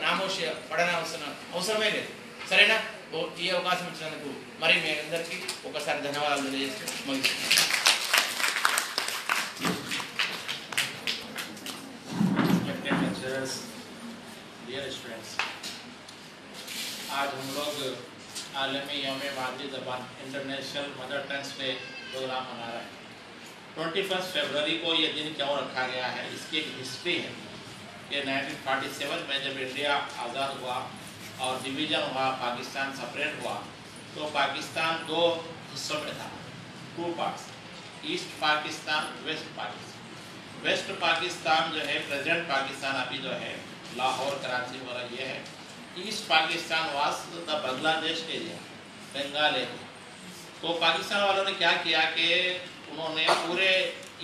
నామోషి పడనవసరం అవసరమే లేదు. సరేనా? ఈ అవకాశం ఇచ్చినందుకు మరి మీ అందరికీ ఒకసారి ధన్యవాదాలు తెలియజేస్తూ ముగిస్తున్నాను. डियर स्टूडेंट्स, आज हम लोग आलमी यौम मादरी ज़बान international mother tongue day programme मना रहे हैं। 21 फरवरी को ये दिन क्यों रखा गया है, इसकी एक हिस्ट्री है कि 1947 में जब इंडिया आज़ाद हुआ और डिवीज़न हुआ, पाकिस्तान सेपरेट हुआ, तो पाकिस्तान दो हिस्सों में था, 2 parts, east Pakistan, west Pakistan. West Pakistan जो है प्रेजेंट पाकिस्तान अभी जो है लाहौर, कराची वगैरह ये है। East Pakistan was the Bangladesh area, Bengal area. तो पाकिस्तान वालों ने क्या किया कि उन्होंने पूरे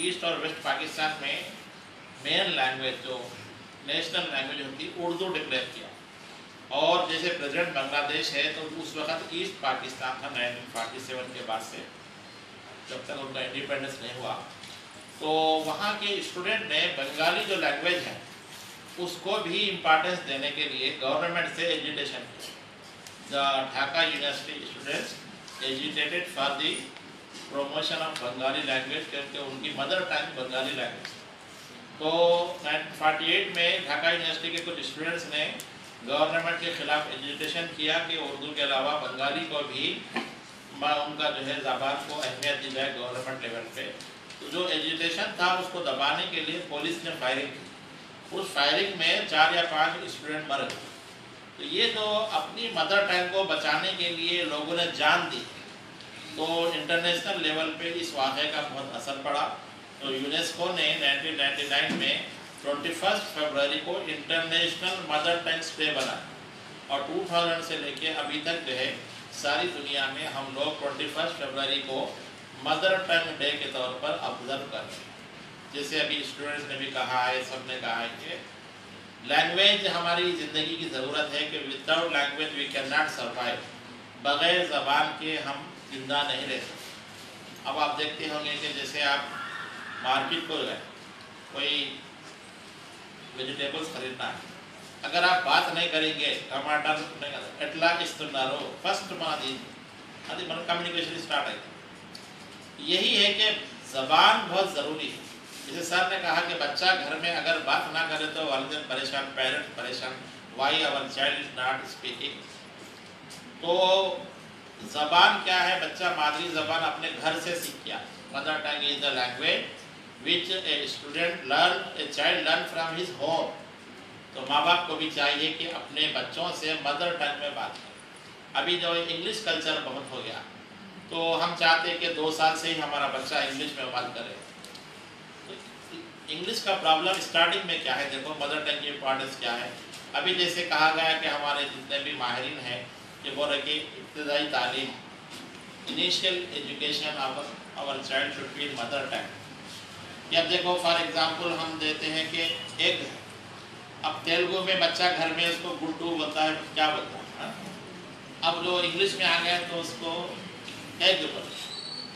ईस्ट और वेस्ट पाकिस्तान में मेन लैंग्वेज जो नेशनल लैंग्वेज होती उर्दू डिक्लेयर किया। और जैसे प्रेजेंट बांग्लादेश है तो उस वक्त ईस्ट पाकिस्तान था 1947 के बाद से, जब तक उनका इंडिपेंडेंस नहीं हुआ। तो वहाँ के स्टूडेंट ने बंगाली जो लैंग्वेज है उसको भी इम्पोर्टेंस देने के लिए गवर्नमेंट से एजुटेशन किया। The Dhaka university students agitated for the promotion of Bengali language, क्योंकि उनकी मदर टंग बंगाली लैंग्वेज। तो 1948 में ढाका यूनिवर्सिटी के कुछ स्टूडेंट्स ने गवर्नमेंट के खिलाफ एजुटेशन किया कि उर्दू के अलावा बंगाली को भी उनका जो है ज़बान को अहमियत दी जाए गवर्नमेंट लेवल पे। तो जो एजुटेशन था उसको दबाने के लिए पुलिस ने फायरिंग की। उस फायरिंग में 4 या 5 स्टूडेंट मर गए। तो ये जो अपनी मदर टंग को बचाने के लिए लोगों ने जान दी, तो इंटरनेशनल लेवल पे इस वाक़े का बहुत असर पड़ा। तो यूनेस्को ने 1999 में 21 फरवरी को इंटरनेशनल मदर टंग डे बनाया और 2000 से लेके अभी तक जो है सारी दुनिया में हम लोग 21 फरवरी को मदर टंग डे के तौर पर ऑब्जर्व कर रहे हैं। जैसे अभी स्टूडेंट्स ने भी कहा है, सब ने कहा है कि लैंग्वेज हमारी ज़िंदगी की ज़रूरत है, कि without language we can not survive. बग़ैर ज़बान के हम जिंदा नहीं रह सकते। अब आप देखते होंगे कि जैसे आप मार्केट को गए, कोई वेजिटेबल्स खरीदना है, अगर आप बात नहीं करेंगे, टमाटर नहीं करेंगे, एटला इस्तनारो फर्स्ट मादी आदि मन कम्युनिकेशन स्टार्ट है। यही है कि ज़बान बहुत ज़रूरी है। जैसे सर ने कहा कि बच्चा घर में अगर बात ना करे तो वालिदैन परेशान, पेरेंट्स परेशान, why our child is not speaking. तो ज़बान क्या है, बच्चा मादरी ज़बान अपने घर से सीख गया। Mother tongue is the language which a student learn, a child learn from his home. तो माँ बाप को भी चाहिए कि अपने बच्चों से मदर टंग में बात करें। अभी जो इंग्लिश कल्चर बहुत हो गया, तो हम चाहते हैं कि 2 साल से ही हमारा बच्चा इंग्लिश में बात करे। इंग्लिश का प्रॉब्लम स्टार्टिंग में क्या है, देखो मदर टंग की इम्पोर्टेंस क्या है। अभी जैसे कहा गया कि हमारे जितने भी माहिरीन हैं कि बोल रहे कि इब्तदाई तालीम, initial education our child should be in mother tongue. अब देखो फॉर एग्जांपल हम देते हैं कि एग है, अब तेलुगु में बच्चा घर में उसको गुड्डू बोलता है, क्या बोलता है। अब जो इंग्लिश में आ गया तो उसको एग बोले,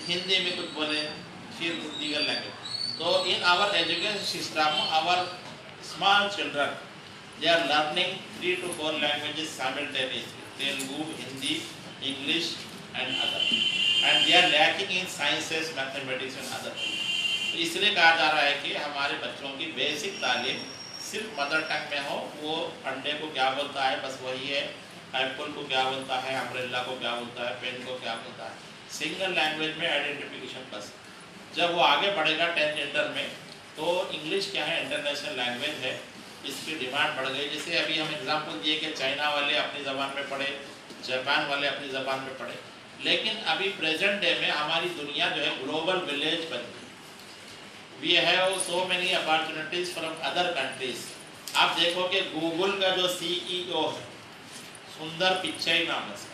हिंदी में कुछ बोले, फिर दीगर लैंग्वेज। तो in our education system our small children they are learning 3 to 4 languages simultaneously, Telugu, Hindi, English and other, and they are lacking in sciences, mathematics and other. तो इसलिए कहा जा रहा है कि हमारे बच्चों की बेसिक तालीम सिर्फ मदर टंग में हो। वो अंडे को क्या बोलता है बस वही है, एप्पल को क्या बोलता है, अम्ब्रेला को क्या बोलता है, पेन को क्या बोलता है, सिंगल लैंग्वेज में आइडेंटिफिकेशन बस। जब वो आगे बढ़ेगा 10th इंटर में, तो इंग्लिश क्या है, इंटरनेशनल लैंग्वेज है, इसकी डिमांड बढ़ गई। जैसे अभी हम एग्जांपल दिए कि चाइना वाले अपनी ज़बान में पढ़े, जापान वाले अपनी ज़बान में पढ़े, लेकिन अभी प्रेजेंट डे में हमारी दुनिया जो है ग्लोबल विलेज बन गई। We have so many opportunities from other countries. आप देखो कि गूगल का जो CEO है, सुंदर पिचाई नाम है,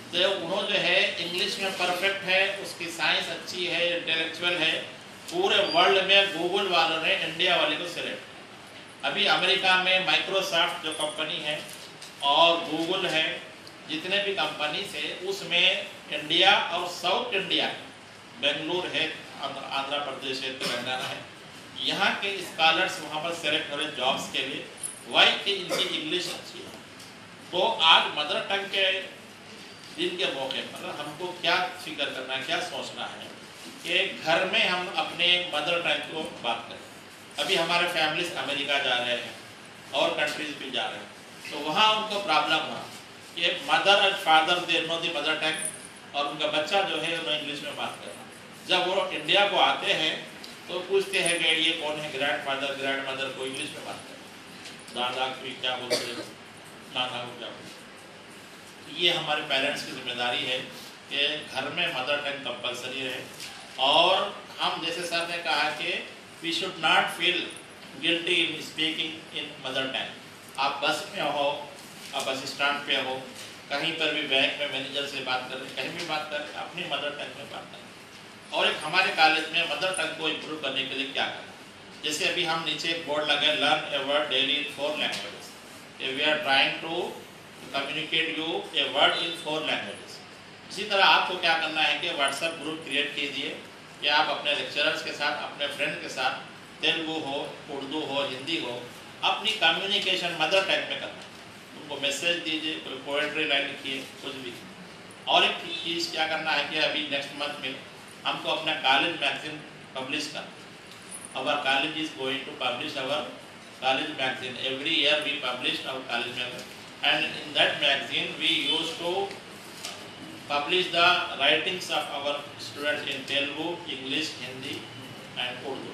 तो उन्होंने जो है इंग्लिश में परफेक्ट है, उसकी साइंस अच्छी है, इंटेलेक्चुअल है। पूरे वर्ल्ड में गूगल वालों ने इंडिया वाले को सिलेक्ट किया। अभी अमेरिका में माइक्रोसॉफ्ट जो कंपनी है और गूगल है, जितने भी कंपनी है उसमें इंडिया और साउथ इंडिया, बेंगलुरु है, आंध्र प्रदेश है, तेलंगाना है, यहाँ के स्कॉलर्स वहाँ पर सेलेक्ट हो रहे जॉब्स के लिए। वाई कि इनकी इंग्लिश अच्छी है। तो आज मदर टंग के दिन के मौके पर हमको क्या फिक्र करना है, क्या सोचना है कि घर में हम अपने मदर टंग को बात करें। अभी हमारे फैमिलीज अमेरिका जा रहे हैं और कंट्रीज भी जा रहे हैं, तो वहाँ उनको प्रॉब्लम हुआ कि mother and father they know the mother tongue और उनका बच्चा जो है वो इंग्लिश में बात कर रहा है। जब वो इंडिया को आते हैं तो पूछते हैं कि ये कौन है, ग्रैंड फादर ग्रैंड मदर को इंग्लिश में बात कर, दादा को क्या बोलते हैं, नाना को क्या बोलते। ये हमारे पेरेंट्स की जिम्मेदारी है कि घर में मदर टंग कंपलसरी रहे। और हम जैसे सर ने कहा कि we should not feel guilty in speaking in mother tongue. आप बस में हो, आप बस स्टैंड पे हो, कहीं पर भी बैंक में मैनेजर से बात कर रहे, कहीं भी बात कर रहे, अपनी मदर टंग में बात करें। और एक हमारे कॉलेज में मदर टंग को इम्प्रूव करने के लिए क्या करना, जैसे अभी हम नीचे एक बोर्ड लगे, learn a word daily in 4 languages. We are trying to communicate you a word in 4 languages. इसी तरह आपको क्या करना है कि व्हाट्सएप ग्रुप क्रिएट कीजिए कि आप अपने लेक्चरर्स के साथ, अपने फ्रेंड के साथ, तेलुगु हो, उर्दू हो, हिंदी हो, अपनी कम्युनिकेशन मदर टंग में करना है। उनको मैसेज दीजिए, कोई पोएट्री लाइन लिखिए, कुछ भी। और एक चीज़ क्या करना है कि अभी नेक्स्ट मंथ में हमको अपना कॉलेज मैगजीन पब्लिश करना। Our college is going to publish our college magazine. Every year we publish our college magazine and in that magazine we use to publish the writings of our students in Telugu, English, Hindi and Urdu.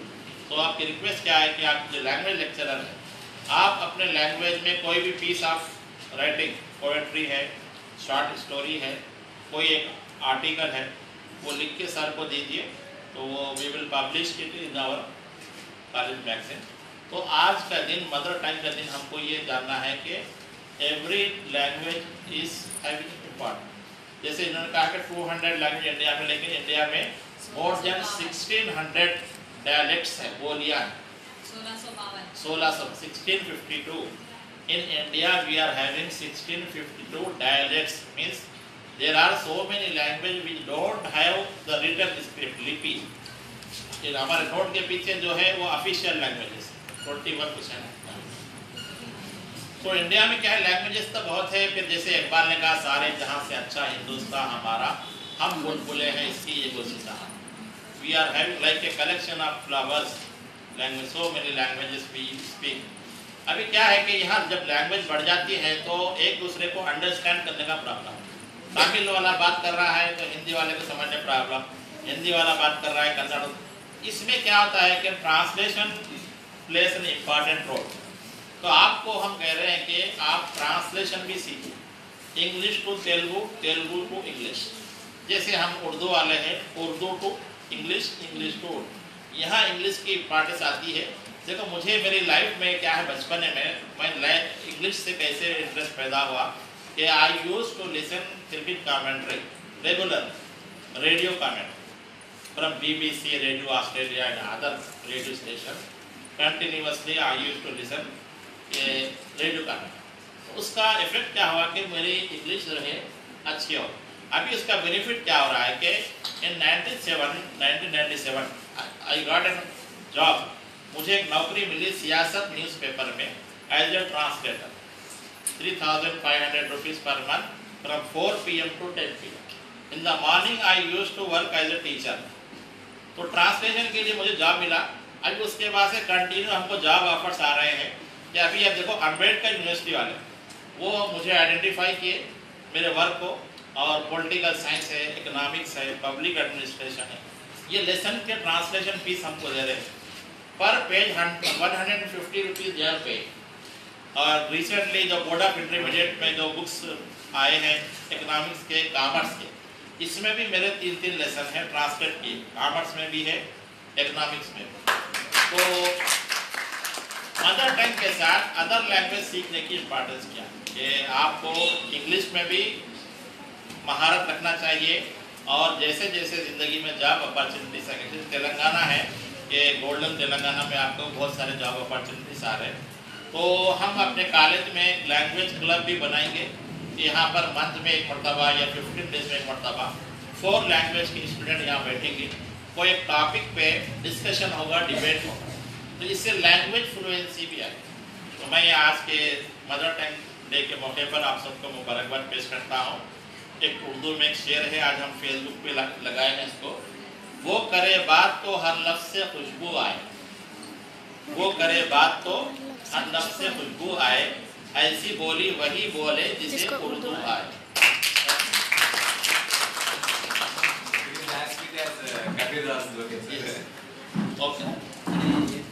तो आपकी request क्या है कि आप जो language lecturer हैं, आप अपने लैंग्वेज में कोई भी पीस ऑफ राइटिंग, पोएट्री है, शॉर्ट स्टोरी है, कोई एक आर्टिकल है, वो लिख के सर को दीजिए, तो वो we will publish it in our college magazine. तो आज का दिन मदर टंग का दिन हमको ये जानना है कि every language is having important. जैसे इन्होंने कहा कि 200 लैंग्वेज इंडिया में, लेकिन इंडिया में मोर देन 1600 डायलेक्ट्स है, बोलियाँ हैं। 1652 in India we are having 1652 dialects, means there are so many languages which don't have the written script लिपि। हमारे नोट के पीछे जो है वो ऑफिशियल लैंग्वेजेस 21%। तो इंडिया में क्या है, लैंग्वेजेस तो बहुत है। फिर जैसे इकबाल ने कहा, सारे जहाँ से अच्छा हिंदुस्तान हमारा, हम बुलबुले हैं इसकी ये गुलसितान। We are having like a collection of flowers language, so many languages we speak. अभी क्या है कि यहाँ जब लैंग्वेज बढ़ जाती है तो एक दूसरे को अंडरस्टैंड करने का प्रॉब्लम। तमिल वाला बात कर रहा है तो हिंदी वाले को समझने प्रॉब्लम, हिंदी वाला बात कर रहा है कन्नड़। इसमें क्या होता है कि translation plays an important role. तो आपको हम कह रहे हैं कि आप ट्रांसलेशन भी सीखिए, English to Telugu, Telugu to English. जैसे हम उर्दू वाले हैं, Urdu to English, English to Urdu. यहाँ इंग्लिश की इंपॉर्टेंस आती है। देखो मुझे मेरी लाइफ में क्या है, बचपन में मैं इंग्लिश से कैसे इंटरेस्ट पैदा हुआ कि आई यूज टू लिसन फिल्मी commentary, regular radio commentary from BBC, radio Australia and other radio station. Continuously I use to listen radio commentary. उसका इफेक्ट क्या हुआ कि मेरी इंग्लिश जो है अच्छी हो। अभी उसका बेनिफिट क्या हो रहा है कि in 1997 I got an job. मुझे एक नौकरी मिली सियासत न्यूज़पेपर में as a translator, 3,500 rupees per month from 4 PM to 10 PM। In the morning I use to work as a teacher. तो ट्रांसलेशन के लिए मुझे जॉब मिला। अभी उसके बाद से कंटिन्यू हमको जॉब ऑफर्स आ रहे हैं कि अभी अब देखो अम्बेडकर यूनिवर्सिटी वाले वो मुझे आइडेंटिफाई किए मेरे वर्क को, और पॉलिटिकल साइंस है, इकोनॉमिक्स है, पब्लिक एडमिनिस्ट्रेशन है, ये लेसन के ट्रांसलेशन फीस हमको दे रहे हैं। पर पेज 150 रुपीज़ देयर पे। और रिसेंटली जो बोर्ड ऑफ इंटरमीडिएट में जो बुक्स आए हैं इकोनॉमिक्स के, कॉमर्स के, इसमें भी मेरे 3 लेसन हैं ट्रांसलेट किए, कॉमर्स में भी है, इकोनॉमिक्स में भी। तो मदर टंग के साथ अदर लैंग्वेज सीखने की इम्पोर्टेंस क्या है कि आपको इंग्लिश में भी महारत रखना चाहिए। और जैसे जैसे ज़िंदगी में जॉब अपॉर्चुनिटीज आ गई, तेलंगाना है कि गोल्डन तेलंगाना में आपको बहुत सारे जॉब अपॉर्चुनिटीज आ रहे हैं। तो हम अपने कॉलेज में लैंग्वेज क्लब भी बनाएंगे। यहाँ पर मंथ में एक मरतबा या 15 डेज में एक मरतबा 4 लैंग्वेज के स्टूडेंट यहाँ बैठेंगे, कोई एक टॉपिक पे डिस्कशन होगा, डिबेट होगा। तो इससे लैंग्वेज फ्लुएंसी भी आएगी। तो मैं आज के मदर टंग डे के मौके पर आप सबको मुबारकबाद पेश करता हूँ। एक उर्दू में एक शेर है, आज हम फेसबुक पे लगाए हैं इसको। वो करे बात तो हर लफ्ज़ से खुशबू आए, वो करे बात तो हर लफ्ज़ से खुशबू आए, ऐसी बोली वही बोले जिसे उर्दू आए। As quick as Kabirdas look at it. Okay.